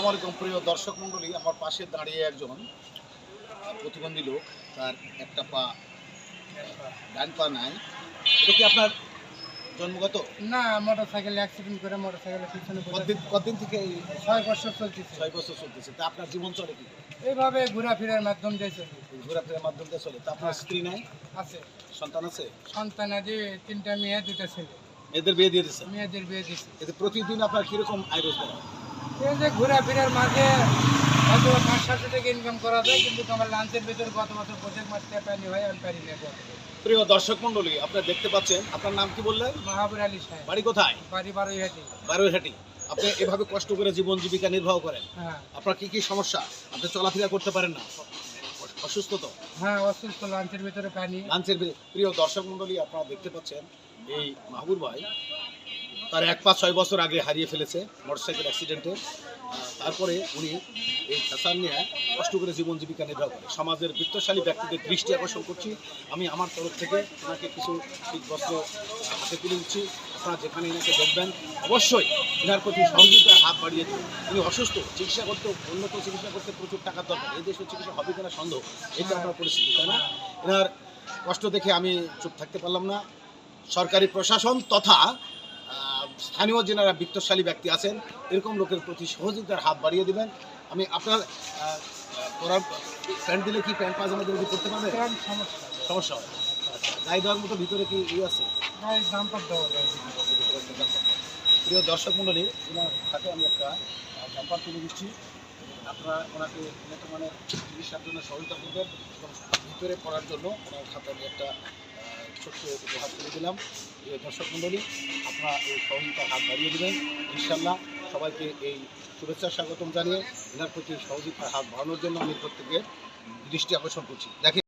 আসসালামু আলাইকুম প্রিয় দর্শক মণ্ডলী। আমার পাশে দাঁড়িয়ে একজন প্রতিবন্ধী লোক, তার একটা পা, ডান পা নাই। এটা কি আপনার জন্মগত? না, মোটরসাইকেল অ্যাক্সিডেন্ট করে মোটরসাইকেলের পিছনে কতদিন থেকে? 6 বছর চলতেছে। 6 বছর চলতেছে। তা আপনার জীবন চলে কি? এইভাবে ঘোরাফেরার মাধ্যম দিয়ে চলে। ঘোরাফেরার মাধ্যম দিয়ে চলে। তা আপনার স্ত্রী নাই? আছে সন্তান আছে? সন্তান আছে, 3টা মেয়ে 2টা ছেলে। মেয়েদের বিয়ে দিয়ে দিচ্ছে? মেয়েদের বিয়ে দিচ্ছে। এতে প্রতিদিন আপনার কিরকম আয় রোজগার হয়? এই যে ঘোরাফেরার মাঝে হয়তো 500-700 টাকা ইনকাম করা যায়, কিন্তু আমার লাঞ্চের ভিতরে গত বছর প্রত্যেক মাস পানি হয়, আমি পারি না। প্রিয় দর্শক মণ্ডলী, আপনারা দেখতে পাচ্ছেন। আপনার নাম কি বললেন? মাহাবুর আলী সাহেব। বাড়ি কোথায়? বাড়ি বারোইহাটি। বারোইহাটি। আপনি এভাবে কষ্ট করে জীবন জীবিকা নির্বাহ করেন। হ্যাঁ। আপনার কি কি সমস্যা? আপনি চলাফেরা করতে পারেন না, অসুস্থ তো? হ্যাঁ, অসুস্থ, লাঞ্চের ভিতরে পানি। প্রিয় দর্শক মণ্ডলী, আপনারা দেখতে পাচ্ছেন এই মাহবুব ভাই তার 1 পা 6 বছর আগে হারিয়ে ফেলেছে মোটরসাইকেল অ্যাক্সিডেন্টে। তারপরে উনি এই খেসার নিয়ে কষ্ট করে জীবন জীবিকা নির্বাহ করে। সমাজের বিত্তশালী ব্যক্তিদের দৃষ্টি আকর্ষণ করছি। আমি আমার তরফ থেকে ওনাকে কিছু শীত বস্ত্র হাতে তুলে দিচ্ছি। আপনারা যেখানে এনাকে দেখবেন অবশ্যই এনার প্রতি সহযোগিতার হাত বাড়িয়ে দিন। উনি অসুস্থ, চিকিৎসা করতে, উন্নত চিকিৎসা করতে প্রচুর টাকার দরকার। এই দেশে চিকিৎসা হবে কিনা সন্দেহ, এটা আপনার পরিস্থিতি, তাই না? এনার কষ্ট দেখে আমি চুপ থাকতে পারলাম না। সরকারি প্রশাসন তথা স্থানীয় যেনারা বিত্তশালী ব্যক্তি আছেন, এরকম লোকের প্রতি সহযোগিতার হাত বাড়িয়ে দেবেন। আমি আপনার পরার প্যান্ট দিলে কি প্যান্ট পাজামা দিলে কি করতে পারবে? সমস্যা হয়। গায়ে দেওয়ার মতো ভিতরে কি আছে? প্রিয় দর্শক মণ্ডলী, ওনার সাথে আমি একটা জাম্পার তুলে দিচ্ছি। আপনারা ওনাকে উন্নত মানের চিকিৎসার জন্য সহযোগিতা করবেন এবং ভিতরে পড়ার জন্য ওনার খাতে আমি একটা ছোট্ট উপহার তুলে দিলাম। প্রিয় দর্শক মণ্ডলী, আপনারা এই সহযোগিতার হাত বাড়িয়ে দেবেন। ইনশাল্লাহ সবাইকে এই শুভেচ্ছা স্বাগতম জানিয়ে এনার প্রতি সহযোগিতার হাত বাড়ানোর জন্য আমি প্রত্যেকের দৃষ্টি আকর্ষণ করছি। দেখেন।